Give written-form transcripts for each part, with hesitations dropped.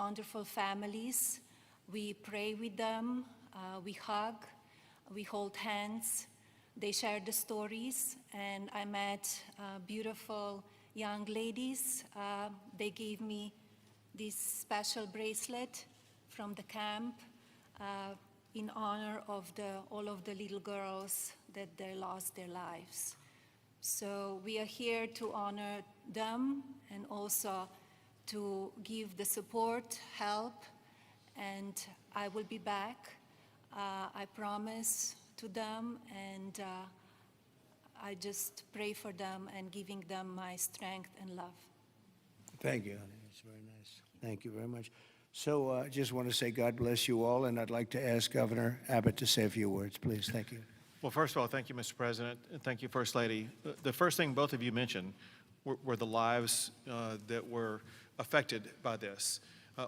wonderful families. We pray with them, we hug, we hold hands. They share the stories, and I met beautiful young ladies. They gave me this special bracelet from the camp in honor of all of the little girls that they lost their lives. So we are here to honor them and also to give the support, help, and I will be back. I promise to them, and I just pray for them and giving them my strength and love. Thank you, honey. It's very nice. Thank you very much. So I just want to say God bless you all, and I'd like to ask Governor Abbott to say a few words, please. Thank you. Well, first of all, thank you, Mr. President, and thank you, First Lady. The first thing both of you mentioned were the lives that were affected by this.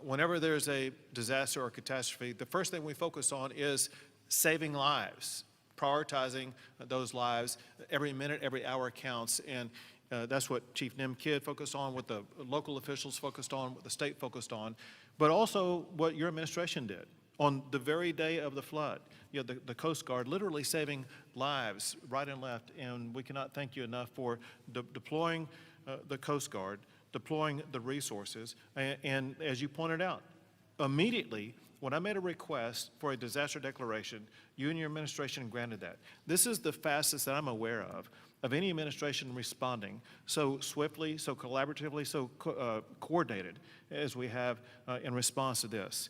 Whenever there's a disaster or catastrophe, the first thing we focus on is saving lives, prioritizing those lives. Every minute, every hour counts, and that's what Chief Kidd focused on, what the local officials focused on, what the state focused on, but also what your administration did. On the very day of the flood, you know, the Coast Guard literally saving lives right and left, and we cannot thank you enough for deploying the Coast Guard, deploying the resources, and as you pointed out, immediately when I made a request for a disaster declaration, you and your administration granted that. This is the fastest that I'm aware of any administration responding so swiftly, so collaboratively, so coordinated as we have in response to this.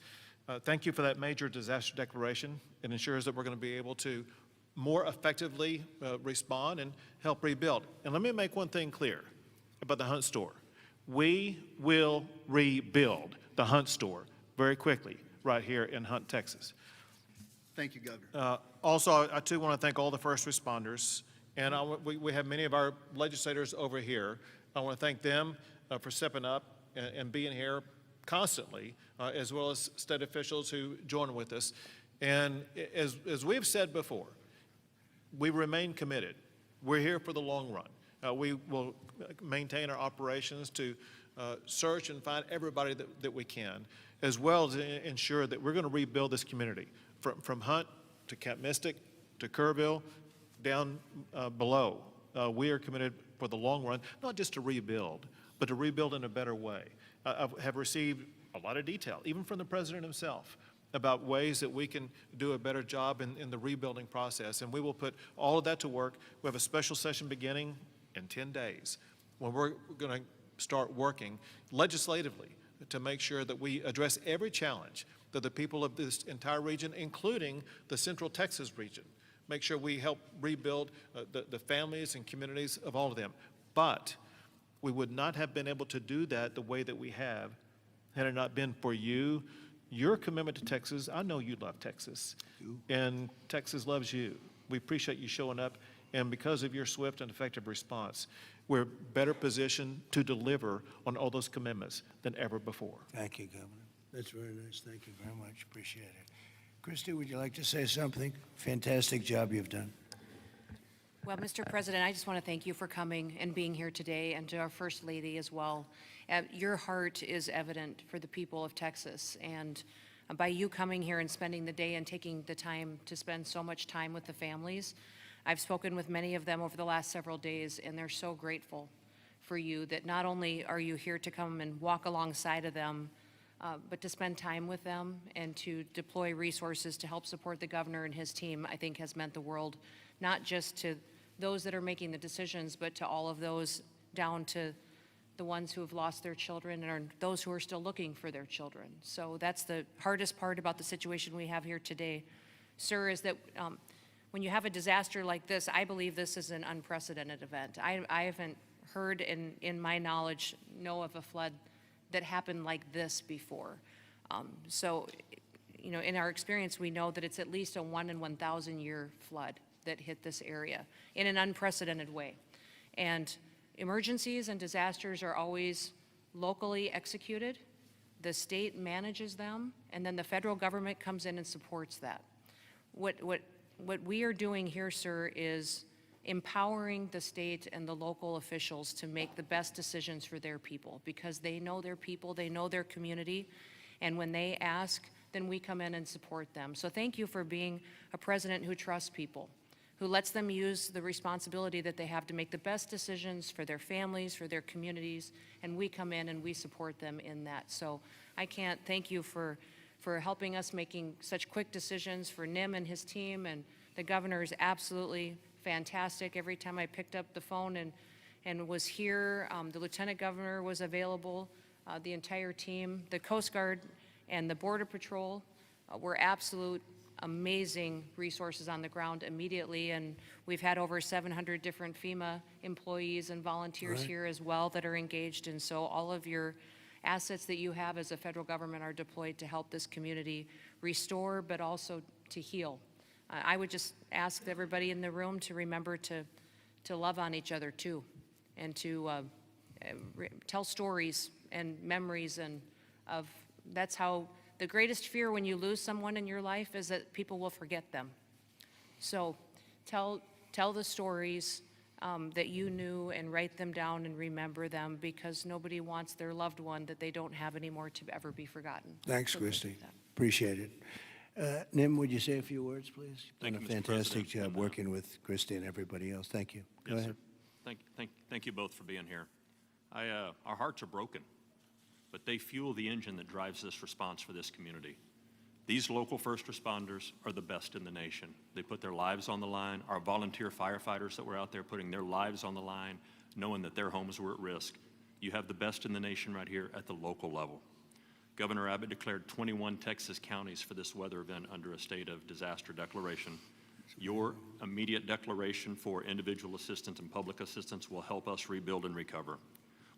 Thank you for that major disaster declaration. It ensures that we're going to be able to more effectively respond and help rebuild. And let me make one thing clear about the Hunt store. We will rebuild the Hunt store very quickly right here in Hunt, Texas. Thank you, Governor. Also, I too want to thank all the first responders, and we have many of our legislators over here. I want to thank them for stepping up and being here constantly, as well as state officials who join with us. And as we've said before, we remain committed. We're here for the long run. We will maintain our operations to search and find everybody that we can, as well as ensure that we're going to rebuild this community from Hunt to Camp Mystic to Kerrville down below. We are committed for the long run, not just to rebuild, but to rebuild in a better way. I have received a lot of detail, even from the President himself, about ways that we can do a better job in the rebuilding process, and we will put all of that to work. We have a special session beginning in 10 days when we're going to start working legislatively to make sure that we address every challenge that the people of this entire region, including the Central Texas region, make sure we help rebuild the families and communities of all of them. But we would not have been able to do that the way that we have had it not been for you, your commitment to Texas. I know you love Texas, and Texas loves you. We appreciate you showing up, and because of your swift and effective response, we're better positioned to deliver on all those commitments than ever before. Thank you, Governor. That's very nice. Thank you very much. Appreciate it. Christy, would you like to say something? Fantastic job you've done. Well, Mr. President, I just want to thank you for coming and being here today, and to our First Lady as well. Your heart is evident for the people of Texas, and by you coming here and spending the day and taking the time to spend so much time with the families, I've spoken with many of them over the last several days, and they're so grateful for you that not only are you here to come and walk alongside of them, but to spend time with them and to deploy resources to help support the governor and his team, I think has meant the world, not just to those that are making the decisions, but to all of those down to the ones who have lost their children and those who are still looking for their children. So that's the hardest part about the situation we have here today, sir, is that when you have a disaster like this, I believe this is an unprecedented event. I haven't heard in my knowledge, know of a flood that happened like this before. So, you know, in our experience, we know that it's at least a 1 in 1,000 year flood that hit this area in an unprecedented way. And emergencies and disasters are always locally executed. The state manages them, and then the federal government comes in and supports that. What we are doing here, sir, is empowering the state and the local officials to make the best decisions for their people, because they know their people, they know their community, And when they ask, then we come in and support them. So thank you for being a president who trusts people, who lets them use the responsibility that they have to make the best decisions for their families, for their communities, and we come in and we support them in that. So I can't thank you for helping us making such quick decisions, for Nim and his team, and the governor is absolutely fantastic. Every time I picked up the phone and was here, the lieutenant governor was available, the entire team, the Coast Guard and the Border Patrol were absolute amazing resources on the ground immediately, and we've had over 700 different FEMA employees and volunteers here as well that are engaged, and so all of your assets that you have as a federal government are deployed to help this community restore, but also to heal. I would just ask everybody in the room to remember to love on each other too, and to tell stories and memories, and that's how the greatest fear when you lose someone in your life is that people will forget them. So tell the stories that you knew and write them down and remember them, because nobody wants their loved one that they don't have anymore to ever be forgotten. Thanks, So Christy. Appreciate it. Nim, would you say a few words, please? You've Thank done you, a Mr. fantastic President. job working with Christy and everybody else. Thank you. Go Yes, ahead. sir. Thank you both for being here. Our hearts are broken, but they fuel the engine that drives this response for this community. These local first responders are the best in the nation. They put their lives on the line. Our volunteer firefighters that were out there putting their lives on the line, knowing that their homes were at risk. You have the best in the nation right here at the local level. Governor Abbott declared 21 Texas counties for this weather event under a state of disaster declaration. Your immediate declaration for individual assistance and public assistance will help us rebuild and recover.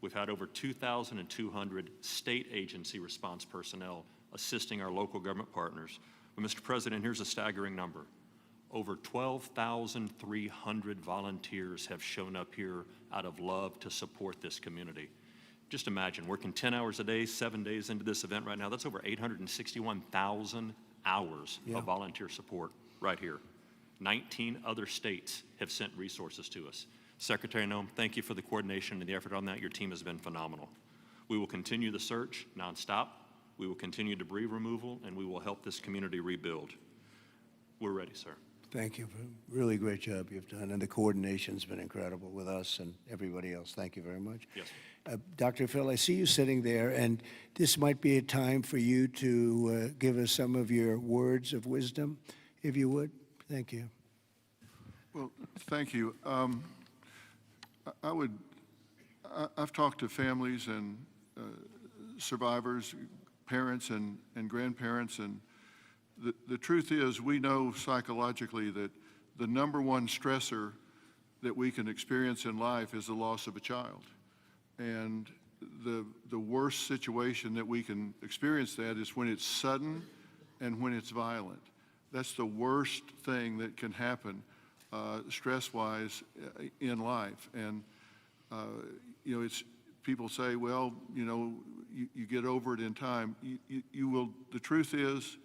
We've had over 2,200 state agency response personnel assisting our local government partners. But Mr. President, here's a staggering number. Over 12,300 volunteers have shown up here out of love to support this community. Just imagine, working 10 hours a day, 7 days into this event right now, that's over 861,000 hours of volunteer support right here. 19 other states have sent resources to us. Secretary Noem, thank you for the coordination and the effort on that. Your team has been phenomenal. We will continue the search nonstop. We will continue debris removal, and we will help this community rebuild. We're ready, sir. Thank you for a really great job you've done, and the coordination's been incredible with us and everybody else. Thank you very much. Yes. Dr. Phil, I see you sitting there, and this might be a time for you to give us some of your words of wisdom, if you would. Thank you. Well, thank you. I've talked to families and survivors, parents and grandparents, and the truth is we know psychologically that the number one stressor that we can experience in life is the loss of a child. And the worst situation that we can experience that is when it's sudden and when it's violent. That's the worst thing that can happen stress-wise in life. And you know, it's people say, well, you know, you get over it in time. You will. The truth is,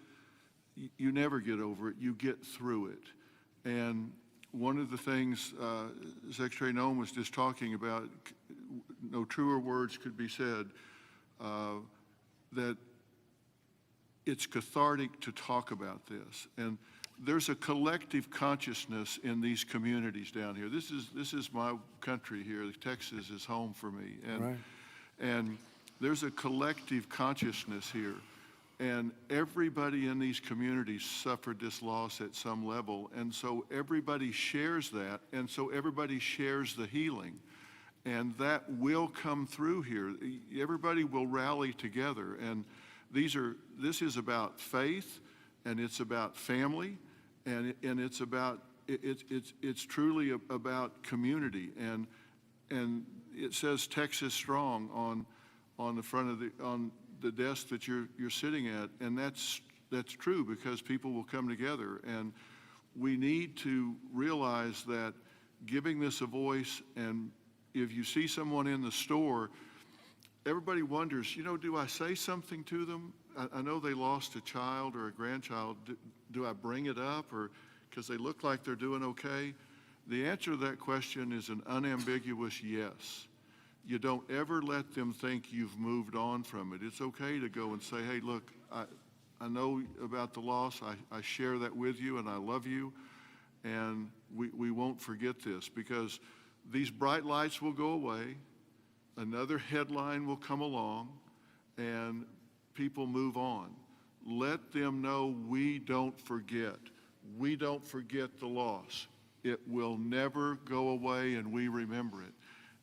you never get over it. You get through it. And one of the things Secretary Noem was just talking about, no truer words could be said, that it's cathartic to talk about this. And there's a collective consciousness in these communities down here. This is my country here. Texas is home for me. And there's a collective consciousness here. And everybody in these communities suffered this loss at some level. And so everybody shares that. And so everybody shares the healing. And that will come through here. Everybody will rally together. And this is about faith, and it's about family, and it's about it's truly about community. And it says Texas Strong on the front of the desk that you're sitting at, and that's true, because people will come together. And we need to realize that giving this a voice, and if you see someone in the store, everybody wonders, you know, do I say something to them? I know they lost a child or a grandchild. Do I bring it up, or because they look like they're doing okay? The answer to that question is an unambiguous yes. you don't ever let them think you've moved on from it. It's okay to go and say, hey, look, I know about the loss. I share that with you, and I love you, and we won't forget this, because these bright lights will go away. Another headline will come along, and people move on. Let them know we don't forget. We don't forget the loss. It will never go away, and we remember it.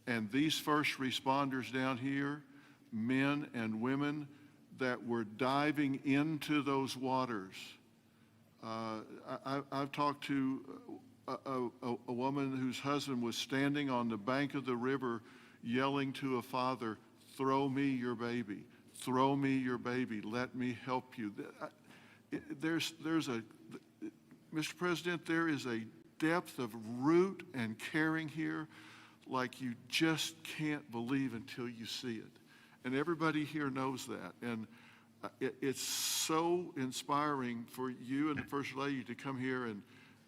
And these first responders down here, men and women that were diving into those waters. I've talked to a woman whose husband was standing on the bank of the river yelling to a father, "Throw me your baby. Throw me your baby. Let me help you." Mr. President, there is a depth of root and caring here like you just can't believe until you see it. And everybody here knows that. And it's so inspiring for you and the First Lady to come here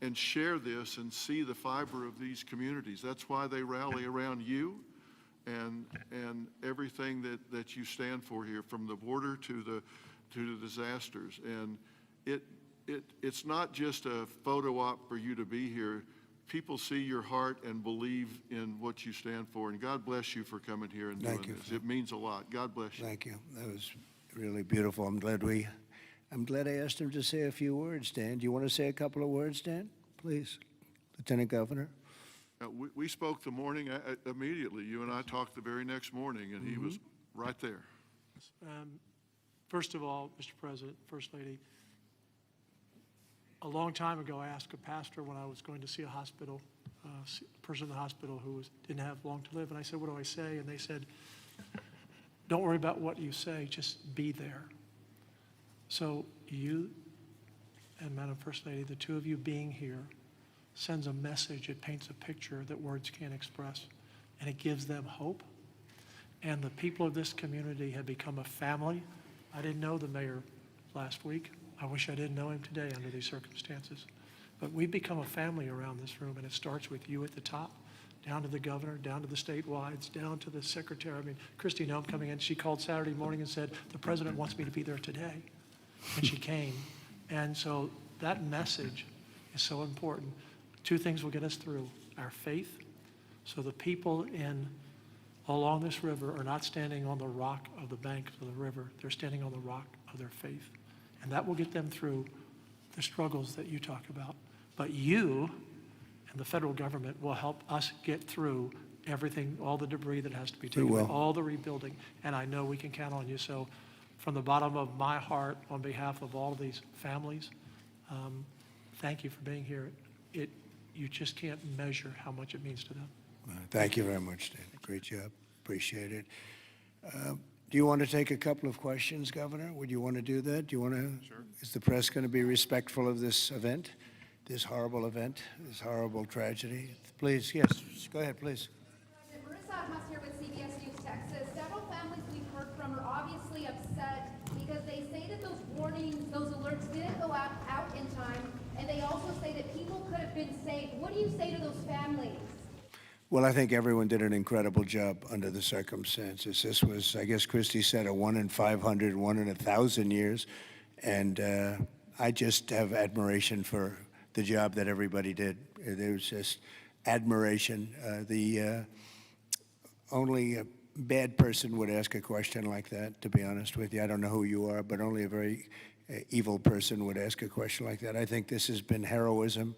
and share this and see the fiber of these communities. That's why they rally around you and everything that you stand for here, from the border to the disasters. And it's not just a photo op for you to be here. People see your heart and believe in what you stand for. And God bless you for coming here and doing this. It means a lot. God bless you. Thank you. That was really beautiful. I'm glad I asked him to say a few words, Dan. Do you want to say a couple of words, Dan? Please, Lieutenant Governor. We spoke the morning immediately. You and I talked the very next morning, and he was right there. First of all, Mr. President, First Lady, a long time ago, I asked a pastor when I was going to see a hospital, a person in the hospital who didn't have long to live, and I said, "What do I say?" And they said, "Don't worry about what you say, just be there." So you and Madam First Lady, the two of you being here, sends a message. It paints a picture that words can't express, and it gives them hope. And the people of this community have become a family. I didn't know the mayor last week. I wish I didn't know him today under these circumstances. But we've become a family around this room, and it starts with you at the top, down to the governor, down to the statewide, down to the secretary. I mean, Christy Nome coming in, she called Saturday morning and said, "The president wants me to be there today." And she came. And so that message is so important. Two things will get us through: our faith. So the people along this river are not standing on the rock of the bank of the river. They're standing on the rock of their faith. And that will get them through the struggles that you talk about. But you and the federal government will help us get through everything, all the debris that has to be taken, all the rebuilding. And I know we can count on you. So from the bottom of my heart, on behalf of all of these families, thank you for being here. You just can't measure how much it means to them. Thank you very much, Dan. Great job. Appreciate it. Do you want to take a couple of questions, Governor? Would you want to do that? Do you want to? Sure. Is the press going to be respectful of this event, this horrible event, this horrible tragedy? Please, yes. Go ahead, please. Marissa Haas here with CBS News Texas. Several families we've heard from are obviously upset because they say that those warnings, those alerts didn't go out in time, and they also say that people could have been saved. What do you say to those families? Well, I think everyone did an incredible job under the circumstances. This was, I guess Christie said, a 1 in 500, 1 in 1,000 years. And I just have admiration for the job that everybody did. There was just admiration. Only a bad person would ask a question like that, to be honest with you. I don't know who you are, but only a very evil person would ask a question like that. I think this has been heroism.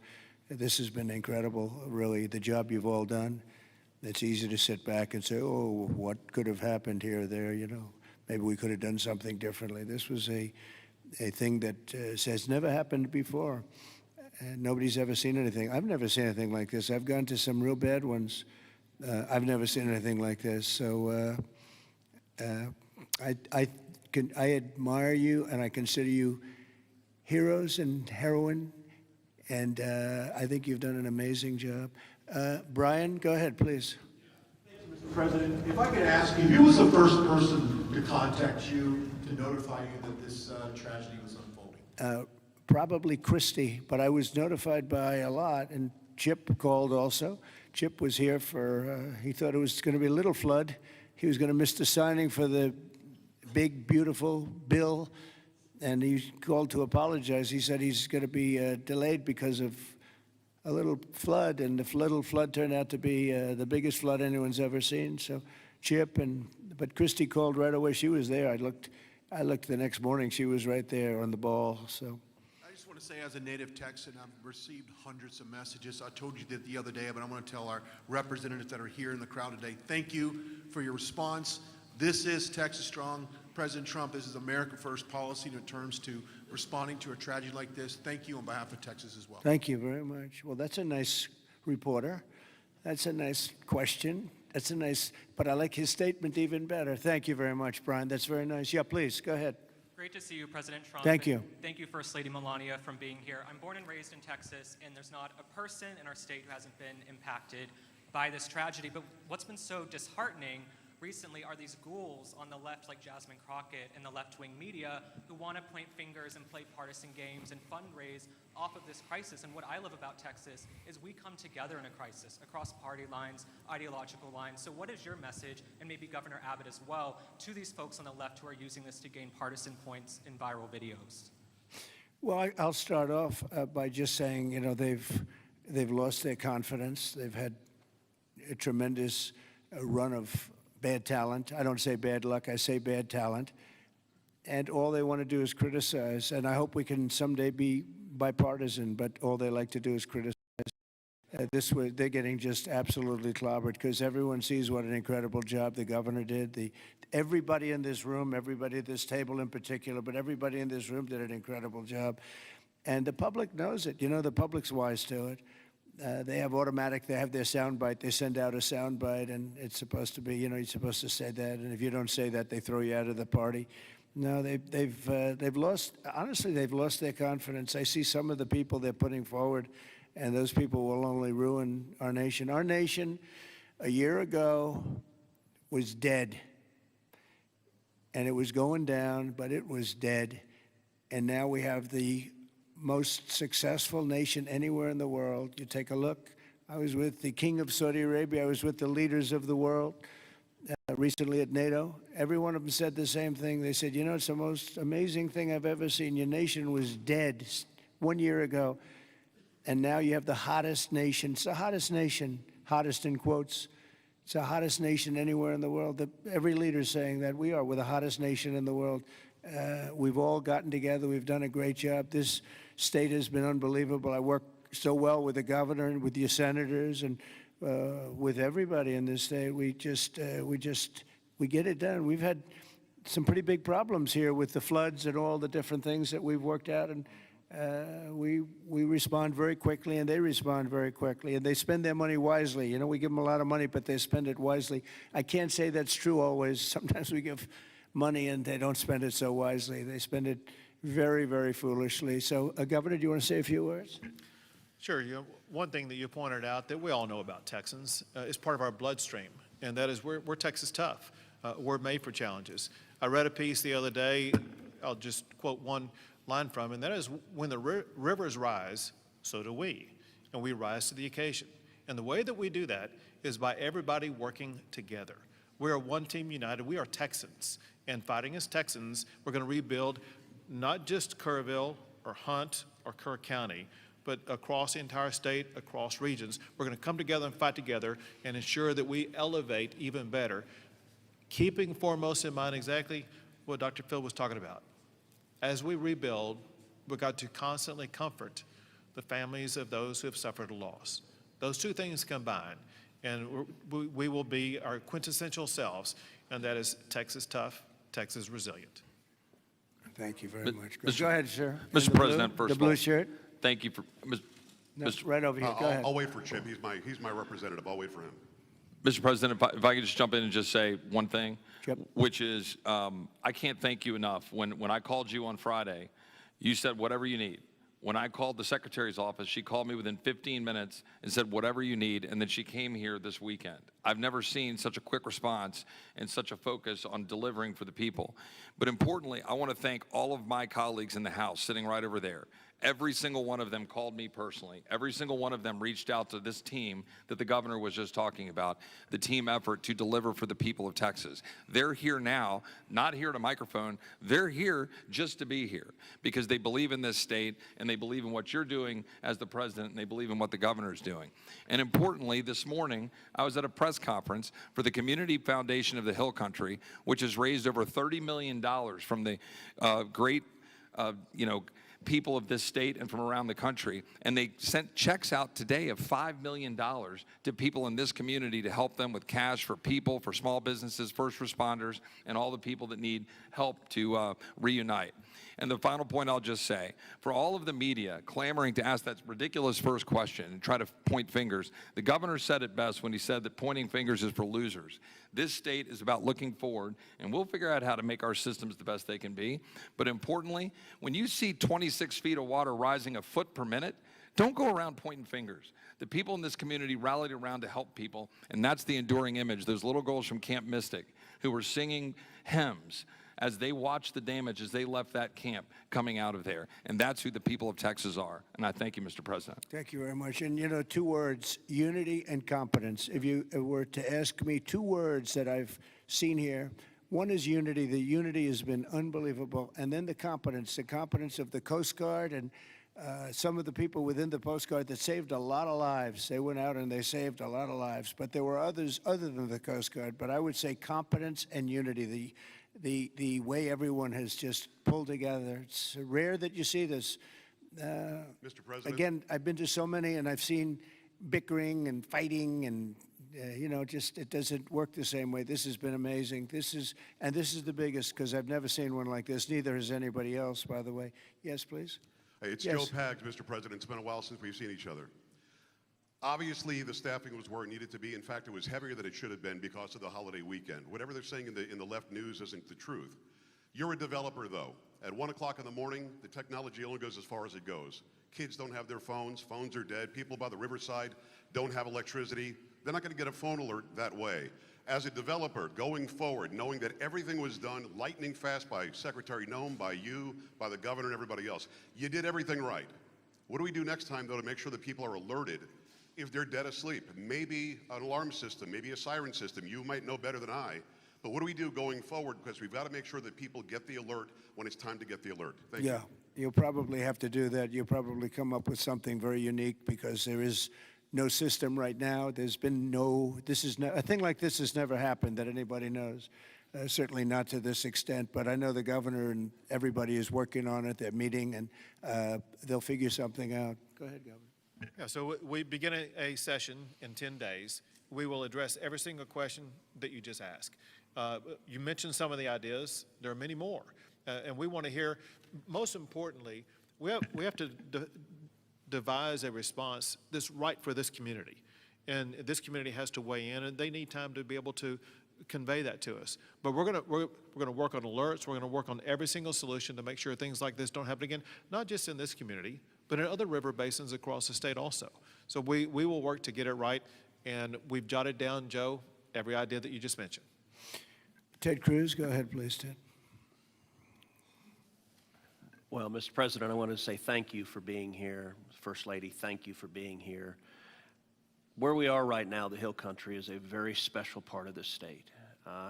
This has been incredible, really, the job you've all done. It's easy to sit back and say, oh, what could have happened here or there, you know. Maybe we could have done something differently. This was a thing that has never happened before. And nobody's ever seen anything. I've never seen anything like this. I've gone to some real bad ones. I've never seen anything like this. So I admire you, and I consider you heroes and heroine. And I think you've done an amazing job. Brian, go ahead, please. Mr. President, if I could ask you, who was the first person to contact you to notify you that this tragedy was unfolding? Probably Christie, but I was notified by a lot, and Chip called also. Chip was here for, he thought it was going to be a little flood. He was going to miss the signing for the big, beautiful bill, and he called to apologize. He said he's going to be delayed because of a little flood, and the little flood turned out to be the biggest flood anyone's ever seen. So Chip, but Christy called right away. She was there. I looked the next morning. She was right there on the ball. So I just want to say, as a native Texan, I've received hundreds of messages. I told you that the other day, but I want to tell our representatives that are here in the crowd today, thank you for your response. This is Texas Strong. President Trump, this is America First policy in terms to responding to a tragedy like this. Thank you on behalf of Texas as well. thank you very much. Well, that's a nice reporter. That's a nice question. That's a nice, but I like his statement even better. Thank you very much, Brian. That's very nice. Yeah, please, go ahead. Great to see you, President Trump. Thank and you. Thank you, First Lady Melania, from being here. I'm born and raised in Texas, and there's not a person in our state who hasn't been impacted by this tragedy. But what's been so disheartening recently are these ghouls on the left, like Jasmine Crockett and the left-wing media, who want to point fingers and play partisan games and fundraise off of this crisis. And what I love about Texas is we come together in a crisis across party lines, ideological lines. So what is your message, and maybe Governor Abbott as well, to these folks on the left who are using this to gain partisan points in viral videos? Well, I'll start off by just saying, you know, they've lost their confidence. They've had a tremendous run of bad talent. I don't say bad luck, I say bad talent. And all they want to do is criticize. And I hope we can someday be bipartisan, but all they like to do is criticize. This way, they're getting just absolutely clobbered because everyone sees what an incredible job the governor did. Everybody in this room, everybody at this table in particular, but everybody in this room did an incredible job. And the public knows it. You know, the public's wise to it. They have their soundbite. They send out a soundbite, and it's supposed to be, you know, you're supposed to say that. And if you don't say that, they throw you out of the party. No, they've lost. Honestly, they've lost their confidence. I see some of the people they're putting forward, and those people will only ruin our nation. Our nation, a year ago, was dead, and it was going down, but it was dead. And now we have the most successful nation anywhere in the world. You take a look. I was with the King of Saudi Arabia. I was with the leaders of the world recently at NATO. Every one of them said the same thing. They said, you know, it's the most amazing thing I've ever seen. Your nation was dead 1 year ago, and now you have the hottest nation. It's the hottest nation, hottest in quotes. It's the hottest nation anywhere in the world. Every leader is saying that we're the hottest nation in the world. We've all gotten together. We've done a great job. This state has been unbelievable. I work so well with the governor and with your senators and with everybody in this state. We get it done. We've had some pretty big problems here with the floods and all the different things that we've worked out, and we respond very quickly, and they respond very quickly, and they spend their money wisely. You know, we give them a lot of money, but they spend it wisely. I can't say that's true always. Sometimes we give money and they don't spend it so wisely. They spend it very, very foolishly. So, Governor, do you want to say a few words? Sure. You know, one thing that you pointed out that we all know about Texans is part of our bloodstream, and that is we're Texas tough. We're made for challenges. I read a piece the other day. I'll just quote one line from, and that is, when the rivers rise, so do we, and we rise to the occasion. And the way that we do that is by everybody working together. We are one team united. We are Texans, and fighting as Texans, we're going to rebuild not just Kerrville or Hunt or Kerr County, but across the entire state, across regions. We're going to come together and fight together and ensure that we elevate even better, keeping foremost in mind exactly what Dr. Phil was talking about. As we rebuild, we've got to constantly comfort the families of those who have suffered a loss. Those two things combined, and we will be our quintessential selves, and that is Texas tough, Texas resilient. Thank you very much. Go ahead, sir. Mr. President, first the of all, blue shirt. thank you for, No, right over here. Go ahead. I'll wait for Chip. He's my representative. I'll wait for him. Mr. President, if I could just jump in and just say one thing, Yep. which is I can't thank you enough. When I called you on Friday, you said whatever you need. When I called the Secretary's office, she called me within 15 minutes and said whatever you need, and then she came here this weekend. I've never seen such a quick response and such a focus on delivering for the people. But importantly, I want to thank all of my colleagues in the House sitting right over there. Every single one of them called me personally. Every single one of them reached out to this team that the governor was just talking about, the team effort to deliver for the people of Texas. They're here now, not here to microphone. They're here just to be here because they believe in this state and they believe in what you're doing as the president and they believe in what the governor's doing. And importantly, this morning, I was at a press conference for the Community Foundation of the Hill Country, which has raised over $30 million from the great, people of this state and from around the country, and they sent checks out today of $5 million to people in this community to help them with cash for people, for small businesses, first responders, and all the people that need help to reunite. And the final point I'll just say, for all of the media clamoring to ask that ridiculous first question and try to point fingers, the governor said it best when he said that pointing fingers is for losers. This state is about looking forward, and we'll figure out how to make our systems the best they can be. But importantly, when you see 26 feet of water rising a foot per minute, don't go around pointing fingers. The people in this community rallied around to help people, and that's the enduring image. Those little girls from Camp Mystic who were singing hymns as they watched the damage as they left that camp coming out of there. And that's who the people of Texas are. And I thank you, Mr. President. Thank you very much. And, 2 words, unity and competence. If you were to ask me 2 words that I've seen here, one is unity. The unity has been unbelievable. And then the competence of the Coast Guard and some of the people within the Coast Guard that saved a lot of lives. They went out and they saved a lot of lives. But there were others other than the Coast Guard. But I would say competence and unity. The way everyone has just pulled together. It's rare that you see this. Mr. President? Again, I've been to so many, and I've seen bickering and fighting, and just it doesn't work the same way. This has been amazing. This is the biggest because I've never seen one like this. Neither has anybody else, by the way. Yes, please. Hey, it's Yes. Joe Pags, Mr. President. It's been a while since we've seen each other. Obviously, the staffing was where it needed to be. In fact, it was heavier than it should have been because of the holiday weekend. Whatever they're saying in the left news isn't the truth. You're a developer, though. At 1 o'clock in the morning, the technology only goes as far as it goes. Kids don't have their phones. Phones are dead. People by the riverside don't have electricity. They're not going to get a phone alert that way. As a developer, going forward, knowing that everything was done lightning fast by Secretary Noem, by you, by the governor, and everybody else, you did everything right. What do we do next time, though, to make sure that people are alerted if they're dead asleep? Maybe an alarm system, maybe a siren system. You might know better than I. But what do we do going forward? Because we've got to make sure that people get the alert when it's time to get the alert. Thank you. Yeah, you'll probably have to do that. You'll probably come up with something very unique because there is no system right now. There's been a thing like this has never happened that anybody knows. Certainly not to this extent, but I know the governor and everybody is working on it. They're meeting, and they'll figure something out. Go ahead, Governor. Yeah, so we begin a session in 10 days. We will address every single question that you just asked. You mentioned some of the ideas. There are many more. And we want to hear, most importantly, we have to devise a response that's right for this community. And this community has to weigh in, and they need time to be able to convey that to us. But we're gonna work on alerts. We're gonna work on every single solution to make sure things like this don't happen again, not just in this community, but in other river basins across the state also. So we will work to get it right, and we've jotted down, Joe, every idea that you just mentioned. Ted Cruz, go ahead, please, Ted. Well, Mr. President, I want to say thank you for being here. First Lady, thank you for being here. Where we are right now, the Hill Country, is a very special part of the state.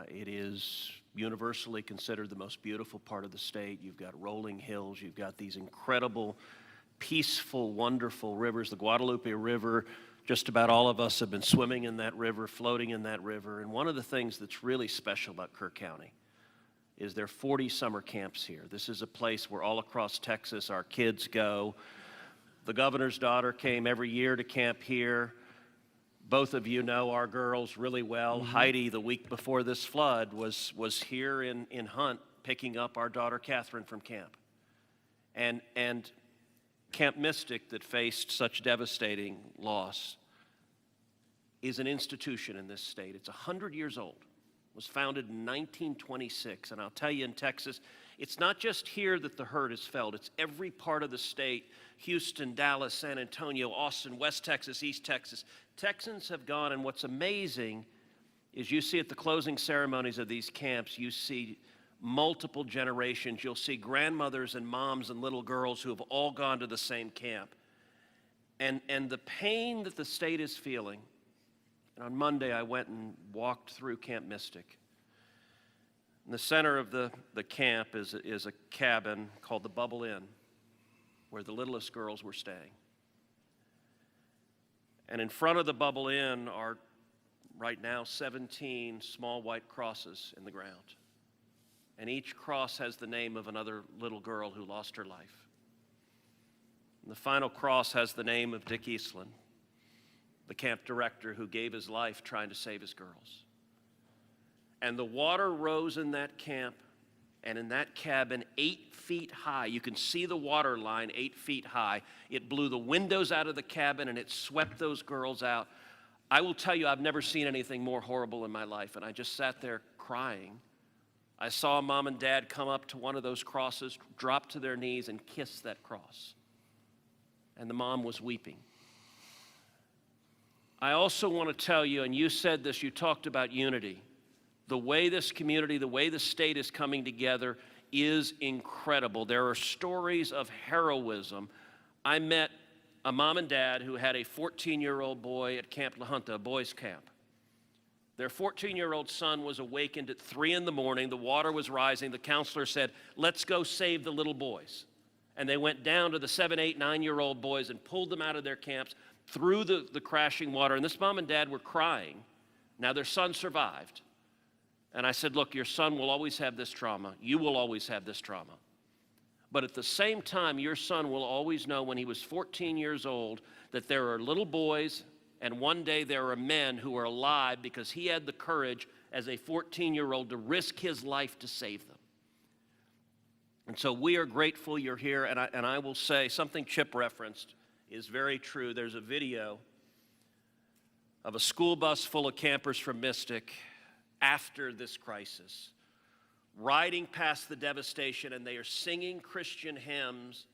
It is universally considered the most beautiful part of the state. You've got rolling hills. You've got these incredible, peaceful, wonderful rivers. The Guadalupe River, just about all of us have been swimming in that river, floating in that river. And one of the things that's really special about Kerr County is there are 40 summer camps here. This is a place where all across Texas our kids go. The governor's daughter came every year to camp here. Both of you know our girls really well. Mm-hmm. Heidi, the week before this flood, was here in Hunt picking up our daughter Catherine from camp. And Camp Mystic, that faced such devastating loss, is an institution in this state. It's 100 years old. It was founded in 1926. And I'll tell you, in Texas, it's not just here that the hurt is felt. It's every part of the state. Houston, Dallas, San Antonio, Austin, West Texas, East Texas. Texans have gone, and what's amazing is you see at the closing ceremonies of these camps, you see multiple generations. You'll see grandmothers and moms and little girls who have all gone to the same camp. And the pain that the state is feeling, and on Monday I went and walked through Camp Mystic. In the center of the camp is a cabin called the Bubble Inn, where the littlest girls were staying. And in front of the Bubble Inn are right now 17 small white crosses in the ground. And each cross has the name of another little girl who lost her life. And the final cross has the name of Dick Eastland, the camp director who gave his life trying to save his girls. And the water rose in that camp and in that cabin 8 feet high. You can see the water line 8 feet high. It blew the windows out of the cabin and it swept those girls out. I will tell you, I've never seen anything more horrible in my life, and I just sat there crying. I saw Mom and Dad come up to one of those crosses, drop to their knees, and kiss that cross. And the mom was weeping. I also want to tell you, and you said this, you talked about unity. The way this community, the way the state is coming together is incredible. There are stories of heroism. I met a mom and dad who had a 14-year-old boy at Camp La Junta, a boys' camp. Their 14-year-old son was awakened at 3 in the morning. The water was rising. The counselor said, let's go save the little boys. And they went down to the 7, 8, 9-year-old boys and pulled them out of their camps through the crashing water. And this mom and dad were crying. Now their son survived. And I said, look, your son will always have this trauma. You will always have this trauma. But at the same time, your son will always know when he was 14 years old that there are little boys and one day there are men who are alive because he had the courage as a 14-year-old to risk his life to save them. And so we are grateful you're here, and I will say something Chip referenced is very true. There's a video of a school bus full of campers from Mystic after this crisis, riding past the devastation, and they are singing Christian hymns.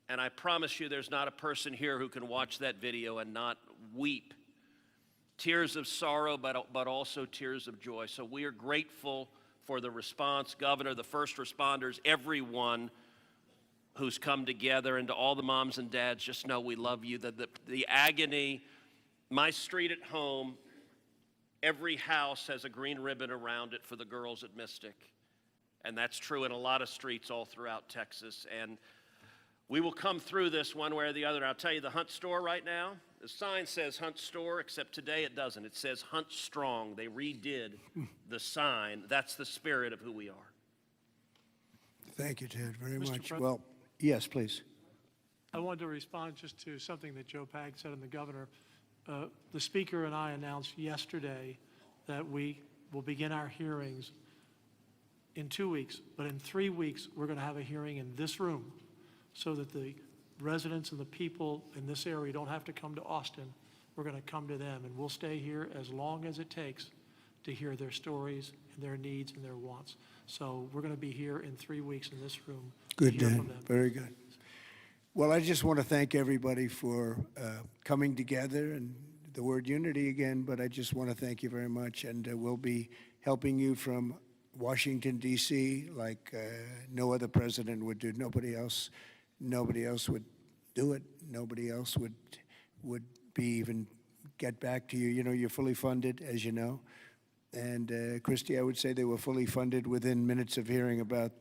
And I promise you there's not a person here who can watch that video and not weep. Tears of sorrow, but also tears of joy. So we are grateful for the response, Governor, the first responders, everyone who's come together, and to all the moms and dads, just know we love you. The agony, my street at home, every house has a green ribbon around it for the girls at Mystic. And that's true in a lot of streets all throughout Texas. And we will come through this one way or the other. And I'll tell you, the Hunt store right now, the sign says Hunt store, except today it doesn't. It says Hunt Strong. They redid the sign. That's the spirit of who we are. Thank you, Ted, very Mr. much. President? Well, yes, please. I wanted to respond just to something that Joe Pag said and the governor. The speaker and I announced yesterday that we will begin our hearings in 2 weeks, but in 3 weeks, we're going to have a hearing in this room so that the residents and the people in this area don't have to come to Austin. We're going to come to them, and we'll stay here as long as it takes to hear their stories and their needs and their wants. So we're going to be here in 3 weeks in this room to Good, hear Dan. from them. Very good. Well, I just want to thank everybody for coming together, and the word unity again, but I just want to thank you very much. And we'll be helping you from Washington, D.C., like no other president would do. Nobody else would do it. Nobody else would be even get back to you. You know, you're fully funded, as you know. And Christy, I would say they were fully funded within minutes of hearing about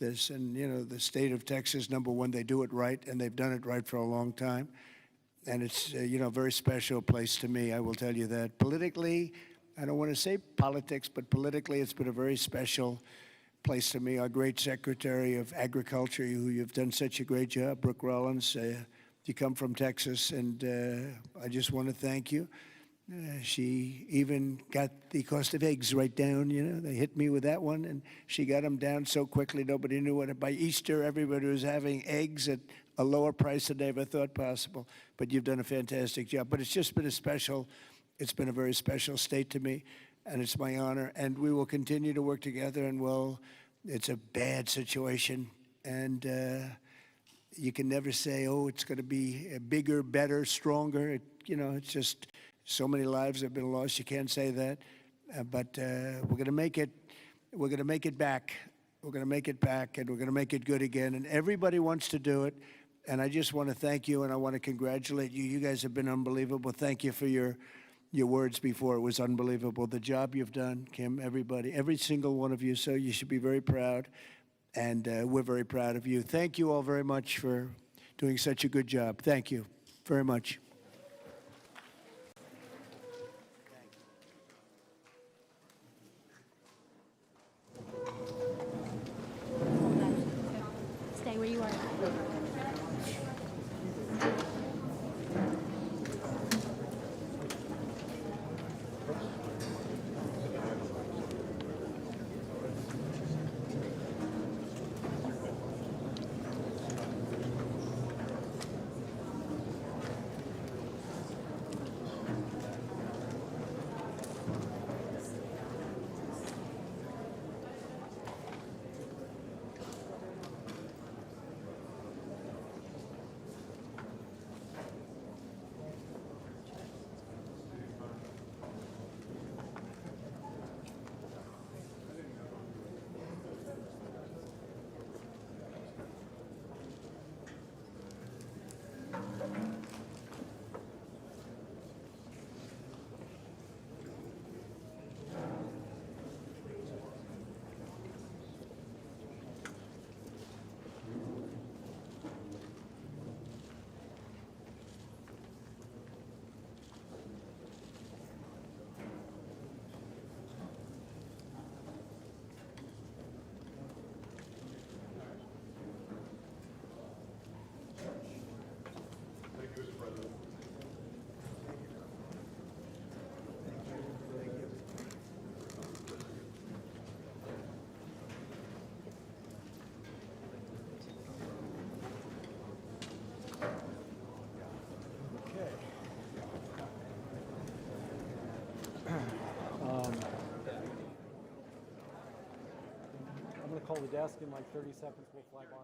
this. And, you know, the state of Texas, number one, they do it right, and they've done it right for a long time. And it's, you know, a very special place to me, I will tell you that. Politically, I don't want to say politics, but politically it's been a very special place to me. Our great Secretary of Agriculture, who you've done such a great job, Brooke Rollins, you come from Texas, and I just want to thank you. She even got the cost of eggs right down, you know. They hit me with that one, and she got them down so quickly nobody knew what. By Easter, everybody was having eggs at a lower price than they ever thought possible. But you've done a fantastic job. But it's just been it's been a very special state to me, and it's my honor. And we will continue to work together, and it's a bad situation, and you can never say, oh, it's going to be bigger, better, stronger. You know, it's just so many lives have been lost. You can't say that. But we're going to make it We're going to make it back. We're going to make it back, and we're going to make it good again. And everybody wants to do it. And I just want to thank you, and I want to congratulate you. You guys have been unbelievable. Thank you for your words before. It was unbelievable. The job you've done, Kim, everybody, every single one of you. So you should be very proud, and we're very proud of you. Thank you all very much for doing such a good job. Thank you very much. Stay where you are. I'm going to call the desk in like 30 seconds. We'll flag off.